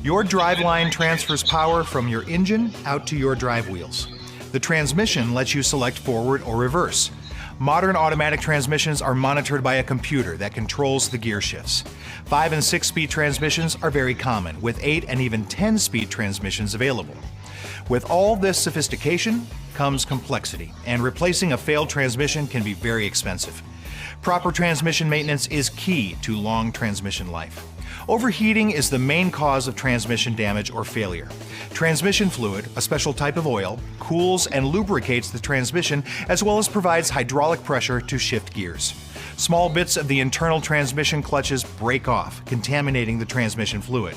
Your driveline transfers power from your engine out to your drive wheels. The transmission lets you select forward or reverse. Modern automatic transmissions are monitored by a computer that controls the gear shifts. 5 and 6 speed transmissions are very common, with 8 and even 10 speed transmissions available. With all this sophistication comes complexity, and replacing a failed transmission can be very expensive. Proper transmission maintenance is key to long transmission life. Overheating is the main cause of transmission damage or failure. Transmission fluid, a special type of oil, cools and lubricates the transmission as well as provides hydraulic pressure to shift gears. Small bits of the internal transmission clutches break off, contaminating the transmission fluid.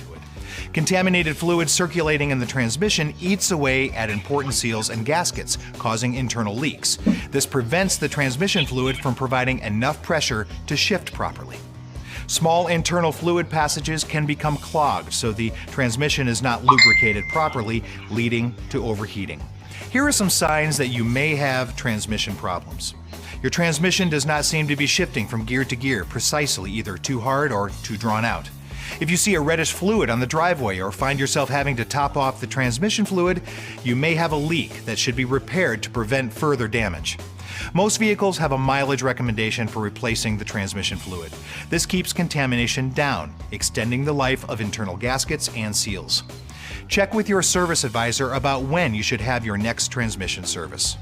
Contaminated fluid circulating in the transmission eats away at important seals and gaskets, causing internal leaks. This prevents the transmission fluid from providing enough pressure to shift properly. Small internal fluid passages can become clogged, so the transmission is not lubricated properly, leading to overheating. Here are some signs that you may have transmission problems. Your transmission does not seem to be shifting from gear to gear precisely, either too hard or too drawn out. If you see a reddish fluid on the driveway or find yourself having to top off the transmission fluid, you may have a leak that should be repaired to prevent further damage. Most vehicles have a mileage recommendation for replacing the transmission fluid. This keeps contamination down, extending the life of internal gaskets and seals. Check with your service advisor about when you should have your next transmission service.